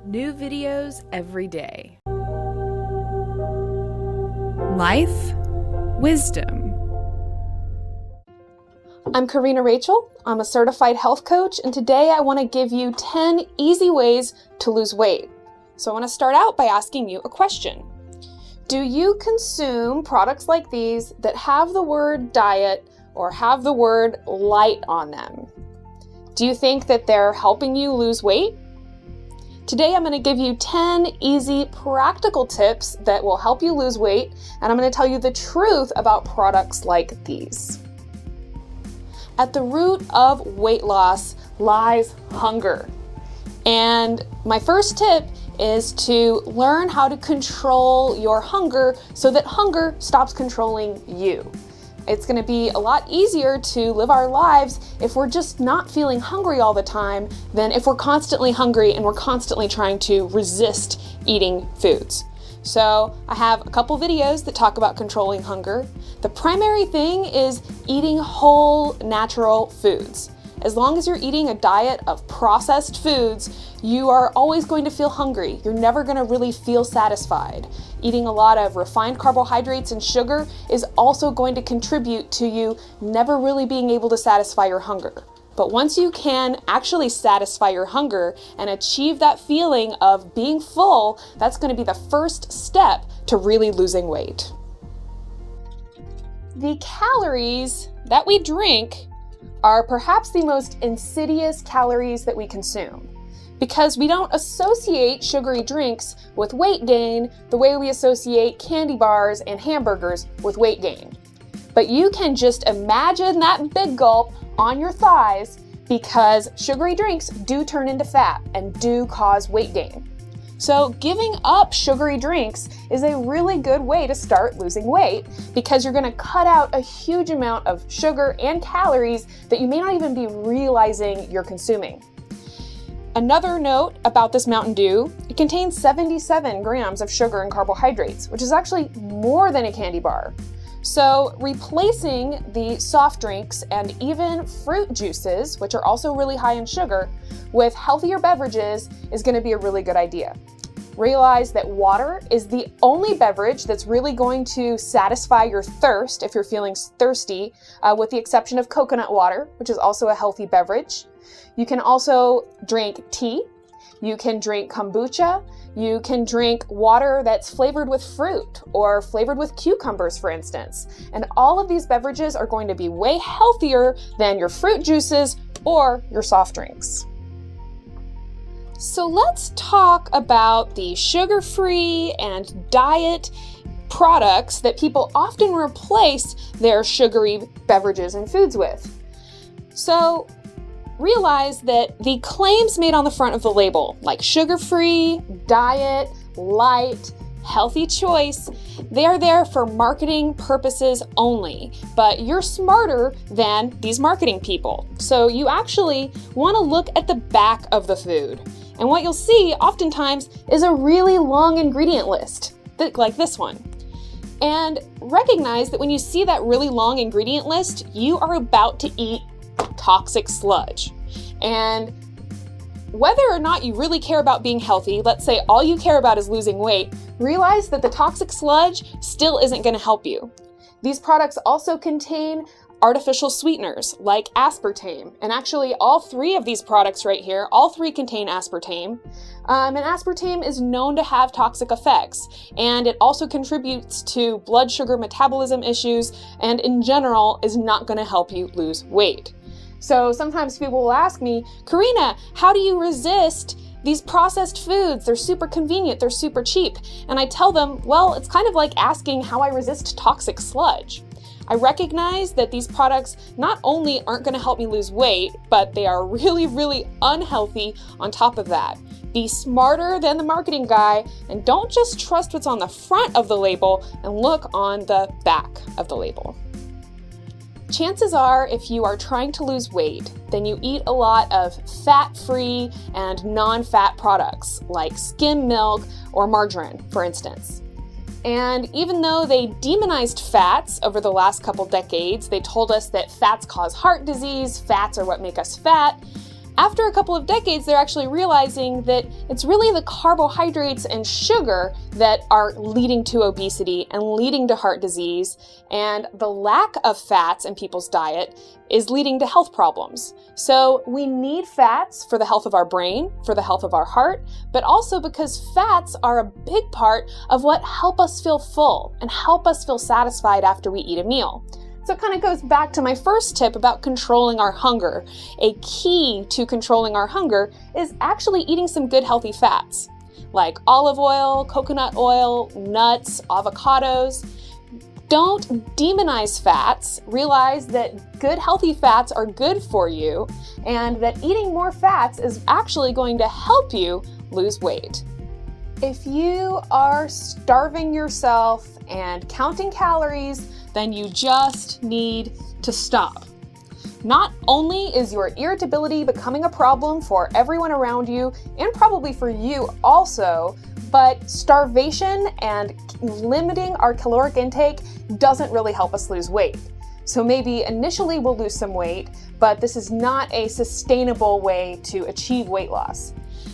New videos every day. Life, wisdom. I'm Corrina Rachel. I'm a certified health coach, and today I want to give you 10 easy ways to lose weight. So I want to start out by asking you a question. Do you consume products like these that have the word diet or have the word light on them? Do you think that they're helping you lose weight? Today I'm going to give you 10 easy, practical tips that will help you lose weight, and I'm going to tell you the truth about products like these. At the root of weight loss lies hunger. And my first tip is to learn how to control your hunger so that hunger stops controlling you. It's going to be a lot easier to live our lives if we're just not feeling hungry all the time than if we're constantly hungry and we're constantly trying to resist eating foods. So I have a couple videos that talk about controlling hunger. The primary thing is eating whole, natural foods. As long as you're eating a diet of processed foods, you are always going to feel hungry. You're never going to really feel satisfied. Eating a lot of refined carbohydrates and sugar is also going to contribute to you never really being able to satisfy your hunger. But once you can actually satisfy your hunger and achieve that feeling of being full, that's going to be the first step to really losing weight. The calories that we drink are perhaps the most insidious calories that we consume, because we don't associate sugary drinks with weight gain the way we associate candy bars and hamburgers with weight gain. But you can just imagine that big gulp on your thighs, because sugary drinks do turn into fat and do cause weight gain. So giving up sugary drinks is a really good way to start losing weight, because you're going to cut out a huge amount of sugar and calories that you may not even be realizing you're consuming. Another note about this Mountain Dew, it contains 77 grams of sugar and carbohydrates, which is actually more than a candy bar. So replacing the soft drinks and even fruit juices, which are also really high in sugar, with healthier beverages is going to be a really good idea. Realize that water is the only beverage that's really going to satisfy your thirst if you're feeling thirsty, with the exception of coconut water, which is also a healthy beverage. You can also drink tea. You can drink kombucha. You can drink water that's flavored with fruit or flavored with cucumbers, for instance. And all of these beverages are going to be way healthier than your fruit juices or your soft drinks. So let's talk about the sugar-free and diet products that people often replace their sugary beverages and foods with. So realize that the claims made on the front of the label, like sugar-free, diet, light, healthy choice, they are there for marketing purposes only, but you're smarter than these marketing people. So you actually want to look at the back of the food. And what you'll see oftentimes is a really long ingredient list, like this one. And recognize that when you see that really long ingredient list, you are about to eat toxic sludge. And whether or not you really care about being healthy, let's say all you care about is losing weight, realize that the toxic sludge still isn't going to help you. These products also contain artificial sweeteners like aspartame. And actually all three of these products right here, all three contain aspartame. And aspartame is known to have toxic effects. And it also contributes to blood sugar metabolism issues, and in general is not going to help you lose weight. So sometimes people will ask me, Corrina, how do you resist these processed foods? They're super convenient, they're super cheap. And I tell them, well, it's kind of like asking how I resist toxic sludge. I recognize that these products not only aren't going to help me lose weight, but they are really, really unhealthy on top of that. Be smarter than the marketing guy, and don't just trust what's on the front of the label and look on the back of the label. Chances are, if you are trying to lose weight, then you eat a lot of fat-free and non-fat products like skim milk or margarine, for instance. And even though they demonized fats over the last couple decades, they told us that fats cause heart disease, fats are what make us fat, After a couple of decades, they're actually realizing that it's really the carbohydrates and sugar that are leading to obesity and leading to heart disease, and the lack of fats in people's diet is leading to health problems. So we need fats for the health of our brain, for the health of our heart, but also because fats are a big part of what help us feel full and help us feel satisfied after we eat a meal. So it kind of goes back to my first tip about controlling our hunger. A key to controlling our hunger is actually eating some good healthy fats, like olive oil, coconut oil, nuts, avocados. Don't demonize fats. Realize that good healthy fats are good for you, and that eating more fats is actually going to help you lose weight. If you are starving yourself and counting calories, then you just need to stop. Not only is your irritability becoming a problem for everyone around you, and probably for you also, but starvation and limiting our caloric intake doesn't really help us lose weight. So maybe initially we'll lose some weight, but this is not a sustainable way to achieve weight loss.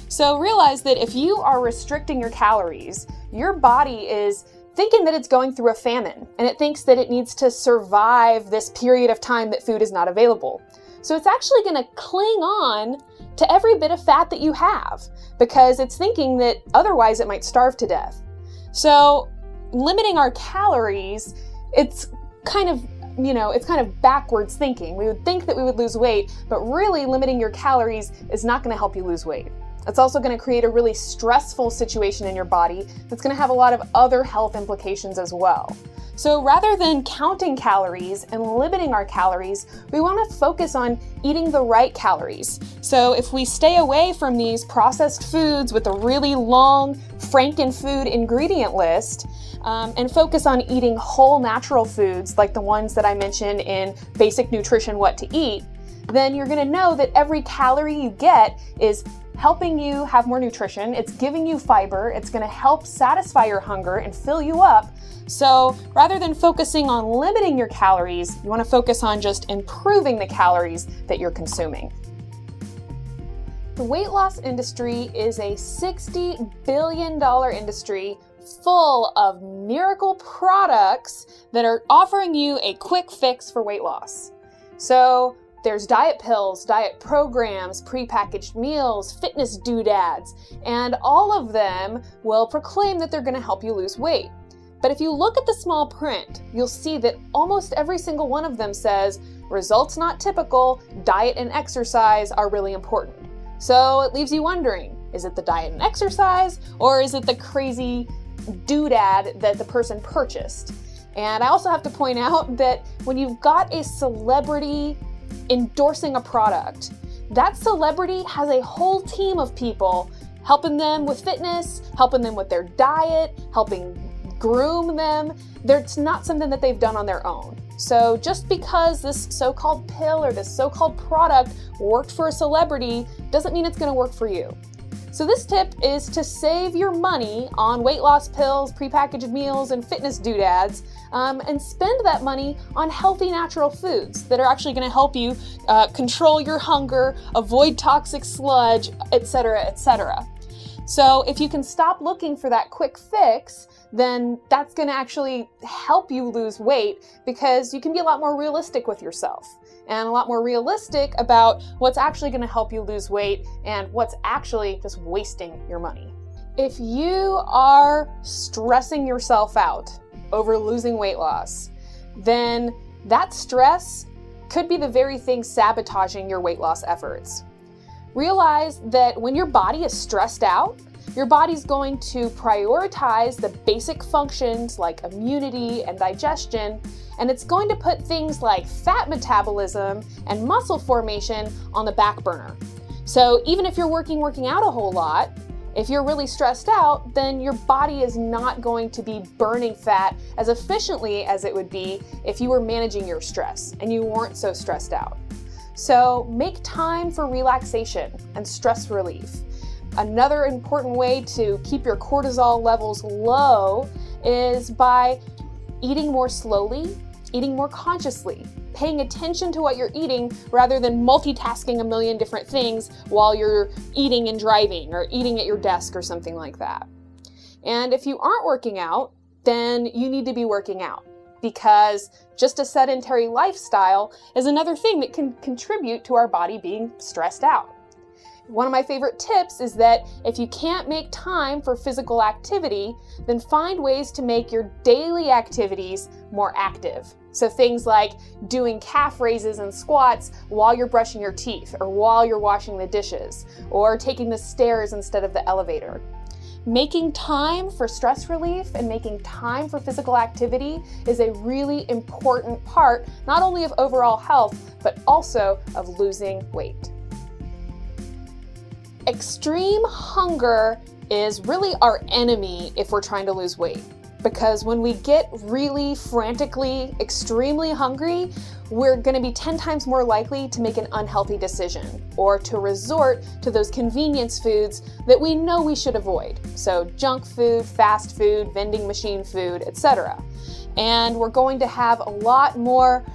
So realize that if you are restricting your calories, your body is thinking that it's going through a famine, and it thinks that it needs to survive this period of time that food is not available. So it's actually going to cling on to every bit of fat that you have, because it's thinking that otherwise it might starve to death. So limiting our calories, it's kind of backwards thinking. We would think that we would lose weight, but really limiting your calories is not going to help you lose weight. It's also going to create a really stressful situation in your body that's going to have a lot of other health implications as well. So rather than counting calories and limiting our calories, we want to focus on eating the right calories. So if we stay away from these processed foods with a really long Frankenfood ingredient list, and focus on eating whole natural foods like the ones that I mentioned in Basic Nutrition What to Eat, then you're going to know that every calorie you get is helping you have more nutrition, it's giving you fiber, it's going to help satisfy your hunger and fill you up. So rather than focusing on limiting your calories, you want to focus on just improving the calories that you're consuming. The weight loss industry is a $60 billion industry full of miracle products that are offering you a quick fix for weight loss. So there's diet pills, diet programs, prepackaged meals, fitness doodads, and all of them will proclaim that they're going to help you lose weight. But if you look at the small print, you'll see that almost every single one of them says, results not typical, diet and exercise are really important. So it leaves you wondering, is it the diet and exercise, or is it the crazy doodad that the person purchased? And I also have to point out that when you've got a celebrity endorsing a product, that celebrity has a whole team of people helping them with fitness, helping them with their diet, helping groom them. It's not something that they've done on their own. So just because this so-called pill or this so-called product worked for a celebrity doesn't mean it's going to work for you. So this tip is to save your money on weight loss pills, prepackaged meals, and fitness doodads, and spend that money on healthy natural foods that are actually going to help you control your hunger, avoid toxic sludge, etc., etc. So if you can stop looking for that quick fix, then that's going to actually help you lose weight, because you can be a lot more realistic with yourself and a lot more realistic about what's actually going to help you lose weight and what's actually just wasting your money. If you are stressing yourself out over losing weight loss, then that stress could be the very thing sabotaging your weight loss efforts. Realize that when your body is stressed out, your body's going to prioritize the basic functions like immunity and digestion, and it's going to put things like fat metabolism and muscle formation on the back burner. So even if you're working out a whole lot, if you're really stressed out, then your body is not going to be burning fat as efficiently as it would be if you were managing your stress and you weren't so stressed out. So make time for relaxation and stress relief. Another important way to keep your cortisol levels low is by eating more slowly, eating more consciously. paying attention to what you're eating rather than multitasking a million different things while you're eating and driving or eating at your desk or something like that. And if you aren't working out, then you need to be working out, because just a sedentary lifestyle is another thing that can contribute to our body being stressed out. One of my favorite tips is that if you can't make time for physical activity, then find ways to make your daily activities more active. So things like doing calf raises and squats while you're brushing your teeth, or while you're washing the dishes, or taking the stairs instead of the elevator. Making time for stress relief and making time for physical activity is a really important part, not only of overall health, but also of losing weight. Extreme hunger is really our enemy if we're trying to lose weight, because when we get really frantically, extremely hungry, we're going to be 10 times more likely to make an unhealthy decision or to resort to those convenience foods that we know we should avoid. So junk food, fast food, vending machine food, etc. And we're going to have a lot more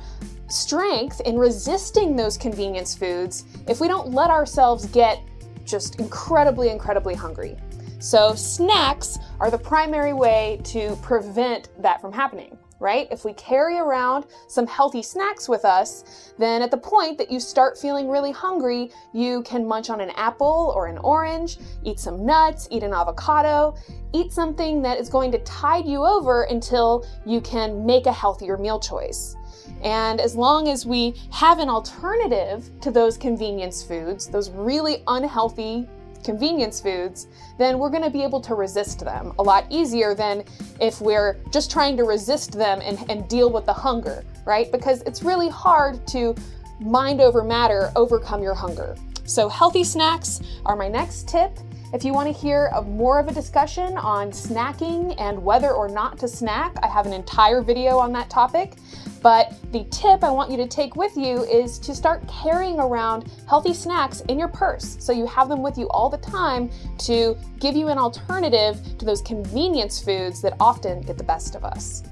strength in resisting those convenience foods if we don't let ourselves get just incredibly, incredibly hungry. So snacks are the primary way to prevent that from happening, right? If we carry around some healthy snacks with us, then at the point that you start feeling really hungry, you can munch on an apple or an orange, eat some nuts, eat an avocado, eat something that is going to tide you over until you can make a healthier meal choice. And as long as we have an alternative to those convenience foods, those really unhealthy convenience foods, then we're going to be able to resist them a lot easier than if we're just trying to resist them and deal with the hunger, right? Because it's really hard to mind over matter, overcome your hunger. So healthy snacks are my next tip. If you want to hear more of a discussion on snacking and whether or not to snack, I have an entire video on that topic. But the tip I want you to take with you is to start carrying around healthy snacks in your purse, so you have them with you all the time to give you an alternative to those convenience foods that often get the best of us.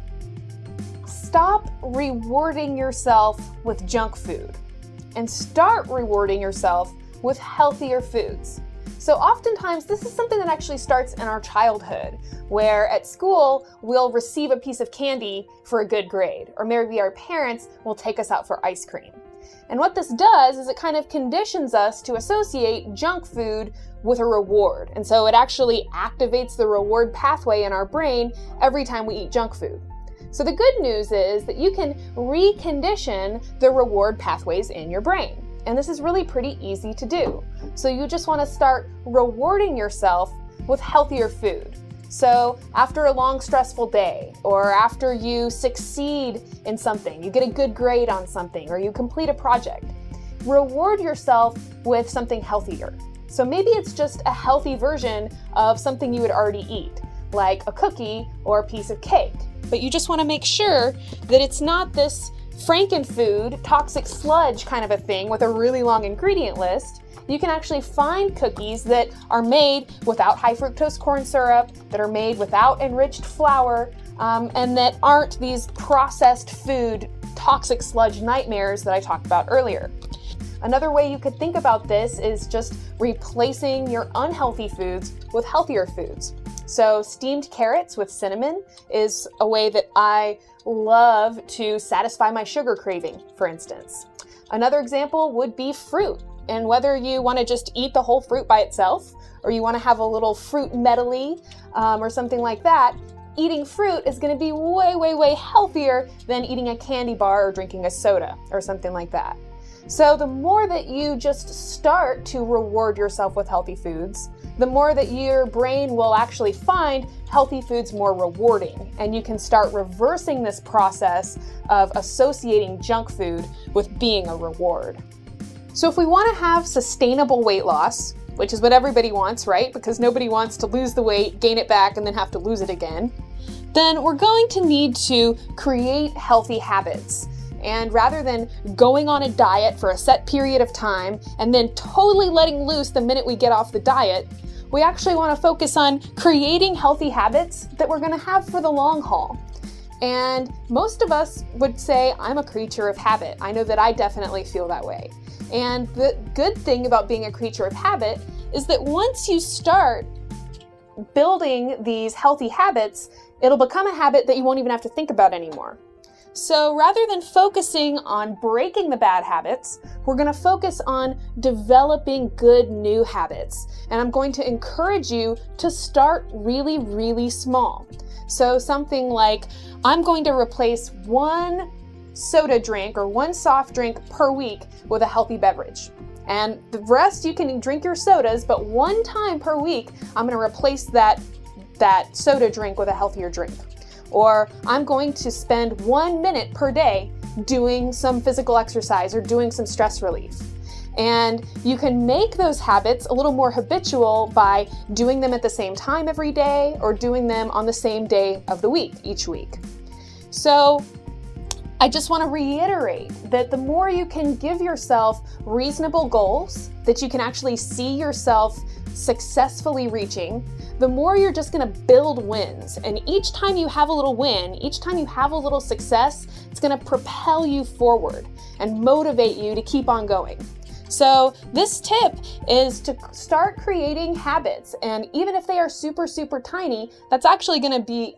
Stop rewarding yourself with junk food and start rewarding yourself with healthier foods. So oftentimes this is something that actually starts in our childhood, where at school we'll receive a piece of candy for a good grade, or maybe our parents will take us out for ice cream. And what this does is it kind of conditions us to associate junk food with a reward. And so it actually activates the reward pathway in our brain every time we eat junk food. So the good news is that you can recondition the reward pathways in your brain. And this is really pretty easy to do. So you just want to start rewarding yourself with healthier food. So after a long, stressful day, or after you succeed in something, you get a good grade on something, or you complete a project, reward yourself with something healthier. So maybe it's just a healthy version of something you would already eat, like a cookie or a piece of cake. But you just want to make sure that it's not this Frankenfood, toxic sludge kind of a thing with a really long ingredient list. You can actually find cookies that are made without high fructose corn syrup, that are made without enriched flour, and that aren't these processed food, toxic sludge nightmares that I talked about earlier. Another way you could think about this is just replacing your unhealthy foods with healthier foods. So steamed carrots with cinnamon is a way that I love to satisfy my sugar craving, for instance. Another example would be fruit. And whether you want to just eat the whole fruit by itself, or you want to have a little fruit medley or something like that, eating fruit is going to be way, way, way healthier than eating a candy bar or drinking a soda or something like that. So the more that you just start to reward yourself with healthy foods, the more that your brain will actually find healthy foods more rewarding, and you can start reversing this process of associating junk food with being a reward. So if we want to have sustainable weight loss, which is what everybody wants, right? Because nobody wants to lose the weight, gain it back, and then have to lose it again, then we're going to need to create healthy habits. And rather than going on a diet for a set period of time and then totally letting loose the minute we get off the diet, we actually want to focus on creating healthy habits that we're going to have for the long haul. And most of us would say, I'm a creature of habit. I know that I definitely feel that way. And the good thing about being a creature of habit is that once you start building these healthy habits, it'll become a habit that you won't even have to think about anymore. So rather than focusing on breaking the bad habits, we're going to focus on developing good new habits. And I'm going to encourage you to start really, really small. So something like, I'm going to replace one soda drink or one soft drink per week with a healthy beverage. And the rest you can drink your sodas, but one time per week, I'm going to replace that soda drink with a healthier drink. Or I'm going to spend 1 minute per day doing some physical exercise or doing some stress relief. And you can make those habits a little more habitual by doing them at the same time every day or doing them on the same day of the week, each week. So I just want to reiterate that the more you can give yourself reasonable goals that you can actually see yourself successfully reaching, the more you're just going to build wins. And each time you have a little win, each time you have a little success, it's going to propel you forward and motivate you to keep on going. So this tip is to start creating habits. And even if they are super, super tiny, that's actually going to be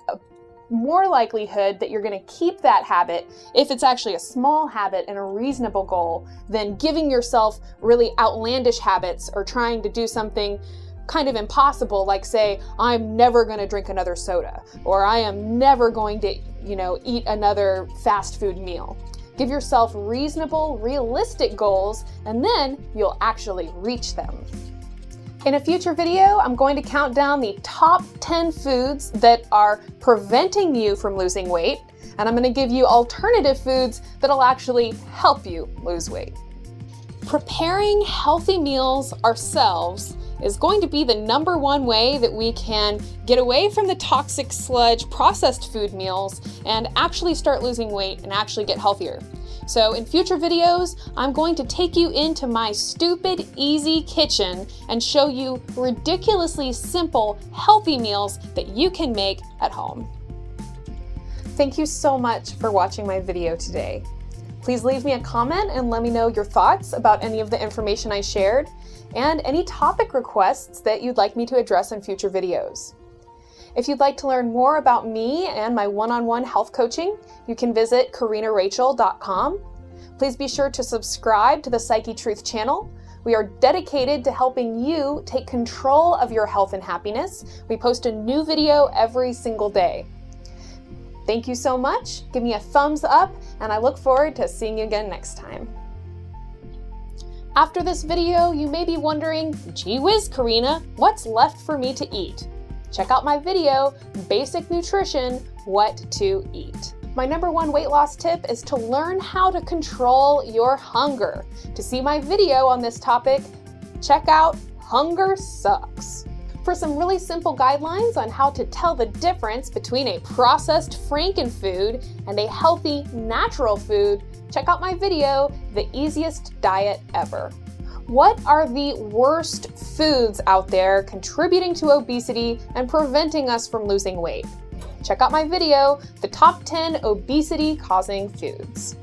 more likelihood that you're going to keep that habit if it's actually a small habit and a reasonable goal than giving yourself really outlandish habits or trying to do something kind of impossible, like say, I'm never going to drink another soda, or I am never going to, eat another fast food meal. Give yourself reasonable, realistic goals, and then you'll actually reach them. In a future video, I'm going to count down the top 10 foods that are preventing you from losing weight, and I'm going to give you alternative foods that'll actually help you lose weight. Preparing healthy meals ourselves is going to be the #1 way that we can get away from the toxic sludge processed food meals and actually start losing weight and actually get healthier. So in future videos, I'm going to take you into my stupid, easy kitchen and show you ridiculously simple, healthy meals that you can make at home. Thank you so much for watching my video today. Please leave me a comment and let me know your thoughts about any of the information I shared and any topic requests that you'd like me to address in future videos. If you'd like to learn more about me and my one-on-one health coaching, you can visit CorrinaRachel.com. Please be sure to subscribe to the Psyche Truth channel. We are dedicated to helping you take control of your health and happiness. We post a new video every single day. Thank you so much. Give me a thumbs up, and I look forward to seeing you again next time. After this video, you may be wondering, gee whiz, Corrina, what's left for me to eat? Check out my video, Basic Nutrition, What to Eat. My #1 weight loss tip is to learn how to control your hunger. To see my video on this topic, check out Hunger Sucks. For some really simple guidelines on how to tell the difference between a processed frankenfood and a healthy, natural food, check out my video, The Easiest Diet Ever. What are the worst foods out there contributing to obesity and preventing us from losing weight? Check out my video, The Top 10 Obesity-Causing Foods.